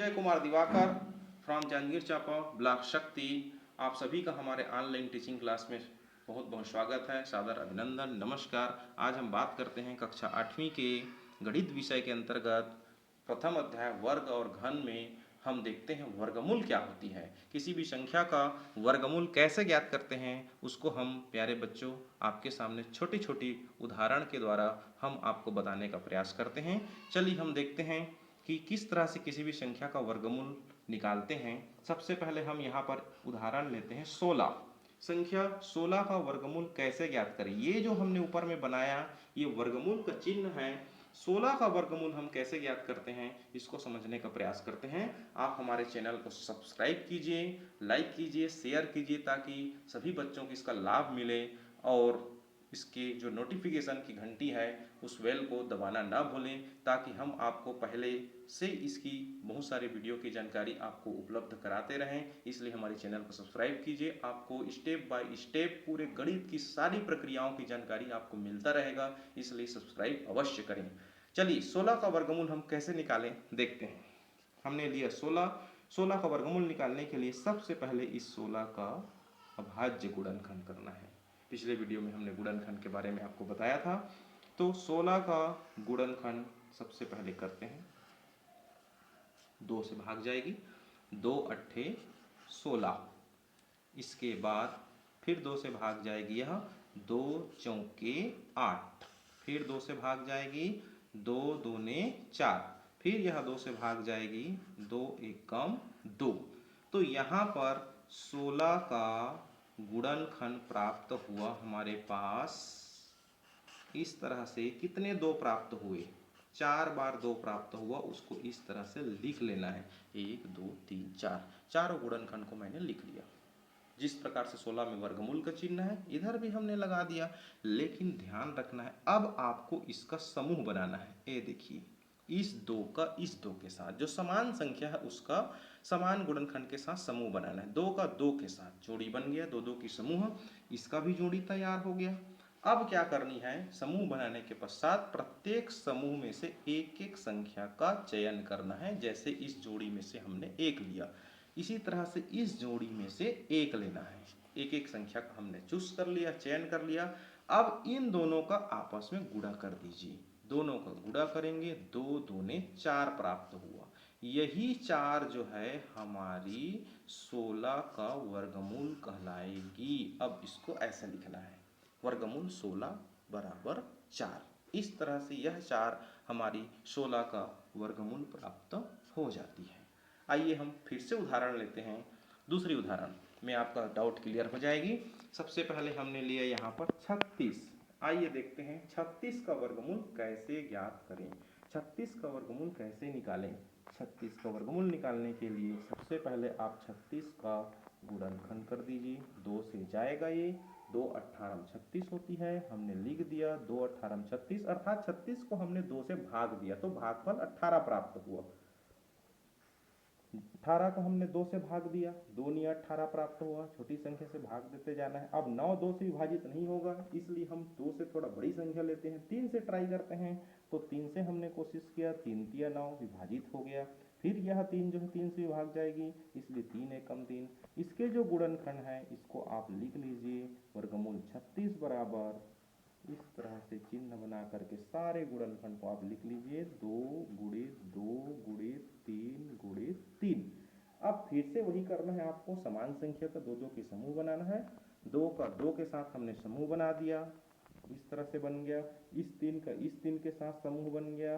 Vijay Kumar Diwakar from Janjgir Champa block शक्ति। आप सभी का हमारे ऑनलाइन टीचिंग क्लास में बहुत बहुत स्वागत है, सादर अभिनंदन, नमस्कार। आज हम बात करते हैं कक्षा 8वीं के गणित विषय के अंतर्गत प्रथम अध्याय वर्ग और घन में हम देखते हैं वर्गमूल क्या होती है। किसी भी संख्या का वर्गमूल कैसे ज्ञात करते हैं उसको हम प्यारे बच्चों आपके सामने छोटी छोटी उदाहरण के द्वारा हम आपको बताने का प्रयास करते हैं। चलिए हम देखते हैं कि किस तरह से किसी भी संख्या का वर्गमूल निकालते हैं। सबसे पहले हम यहाँ पर उदाहरण लेते हैं 16। संख्या 16 का वर्गमूल कैसे ज्ञात करें। ये जो हमने ऊपर में बनाया ये वर्गमूल का चिन्ह है। 16 का वर्गमूल हम कैसे ज्ञात करते हैं इसको समझने का प्रयास करते हैं। आप हमारे चैनल को सब्सक्राइब कीजिए, लाइक कीजिए, शेयर कीजिए ताकि सभी बच्चों को इसका लाभ मिले और इसके जो नोटिफिकेशन की घंटी है उस बेल को दबाना ना भूलें ताकि हम आपको पहले से इसकी बहुत सारे वीडियो की जानकारी आपको उपलब्ध कराते रहें। इसलिए हमारे चैनल को सब्सक्राइब कीजिए। आपको स्टेप बाय स्टेप पूरे गणित की सारी प्रक्रियाओं की जानकारी आपको मिलता रहेगा, इसलिए सब्सक्राइब अवश्य करें। चलिए 16 का वर्गमूल हम कैसे निकालें देखते हैं। हमने लिया 16 का वर्गमूल निकालने के लिए सबसे पहले इस 16 का अभाज्य गुणनखंड करना है। पिछले वीडियो में हमने गुणनखंड के बारे में आपको बताया था। तो 16 का गुणनखंड सबसे पहले करते हैं। 2 से भाग जाएगी, 2 अट्ठे 16। इसके बाद फिर 2 से भाग जाएगी यह, 2 चौके 8। फिर 2 से भाग जाएगी, 2 दूने 4। फिर यह 2 से भाग जाएगी, 2 एकम 2। तो यहाँ पर 16 का गुणनखंड प्राप्त हुआ हमारे पास इस तरह से। कितने 2 प्राप्त हुए, 4 बार 2 प्राप्त हुआ, उसको इस तरह से लिख लेना है। 1 2 3 4, चारों गुणनखंड को मैंने लिख लिया। जिस प्रकार से 16 में वर्गमूल का चिन्ह है इधर भी हमने लगा दिया। लेकिन ध्यान रखना है अब आपको इसका समूह बनाना है। ये देखिए इस 2 का इस 2 के साथ जो समान संख्या है उसका समान गुणनखंड के साथ समूह बनाना है। 2 का 2 के साथ जोड़ी बन गया, 2 2 की समूह, इसका भी जोड़ी तैयार हो गया। अब क्या करनी है, समूह बनाने के पश्चात प्रत्येक समूह में से एक एक संख्या का चयन करना है। जैसे इस जोड़ी में से हमने 1 लिया, इसी तरह से इस जोड़ी में से 1 लेना है। एक एक संख्या का हमने चूज कर लिया, चयन कर लिया। अब इन दोनों का आपस में गुणा कर दीजिए। दोनों का गुणा करेंगे, 2 दूने 4 प्राप्त हुआ। यही 4 जो है हमारी 16 का वर्गमूल कहलाएगी। अब इसको ऐसे लिखना है, वर्गमूल 16 बराबर 4। इस तरह से यह 4 हमारी 16 का वर्गमूल प्राप्त हो जाती है। आइए हम फिर से उदाहरण लेते हैं। दूसरी उदाहरण में आपका डाउट क्लियर हो जाएगी। सबसे पहले हमने लिया यहाँ पर 36। आइए देखते हैं 36 का वर्गमूल कैसे ज्ञात करें, 36 का वर्गमूल कैसे निकालें। 36 का वर्गमूल निकालने के लिए सबसे पहले आप 36 का गुणनखंड कर दीजिए। 2 से जाएगा ये, 2 18 36 होती है, हमने लिख दिया 2 18 36, अर्थात 36 को हमने 2 से भाग दिया तो भागफल 18 प्राप्त हुआ। 18 को हमने 2 से भाग दिया, 2 नी 18 प्राप्त हुआ। छोटी संख्या से भाग देते जाना है। अब 9 2 से विभाजित नहीं होगा, इसलिए हम 2 से थोड़ा बड़ी संख्या लेते हैं, 3 से ट्राई करते हैं। तो 3 से हमने कोशिश किया, 3 तिया 9 विभाजित हो गया। फिर यह 3 जो है 3 से भाग जाएगी, इसलिए 3 एकम 3। इसके जो गुणनखंड है इसको आप लिख लीजिए, वर्गमूल 36 बराबर इस तरह से चिन्ह बना करके सारे गुणनखंड को आप लिख लीजिए, 2 गुणे 2 गुणे 3 गुणे 3। अब फिर से वही करना है आपको, समान संख्या का 2 2 की समूह बनाना है। 2 का 2 के साथ हमने समूह बना दिया, इस तरह से बन गया। इस 3 का इस 3 के साथ समूह बन गया।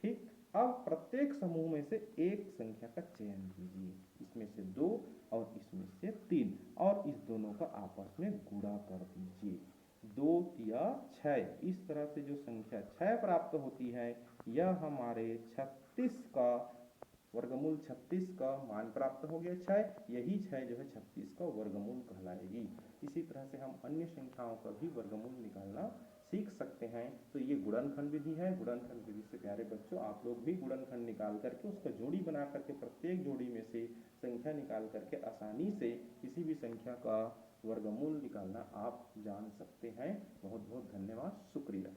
ठीक, अब प्रत्येक समूह में से एक संख्या का चयन कीजिए, इसमें से 2 और इसमें से 3, और इस दोनों का आपस में गुणा कर दीजिए। 2 तिया 6, इस तरह से जो संख्या 6 प्राप्त होती है यह हमारे 36 का वर्गमूल 36 का मान प्राप्त हो गया 6। यही 6 जो है 36 का वर्गमूल कहलाएगी। इसी तरह से हम अन्य संख्याओं का भी वर्गमूल निकालना सीख सकते हैं। तो ये गुणनखंड विधि है। गुणनखंड विधि से प्यारे बच्चों आप लोग भी गुणनखंड निकाल करके उसका जोड़ी बना करके प्रत्येक जोड़ी में से संख्या निकाल करके आसानी से किसी भी संख्या का वर्गमूल निकालना आप जान सकते हैं। बहुत बहुत धन्यवाद, शुक्रिया।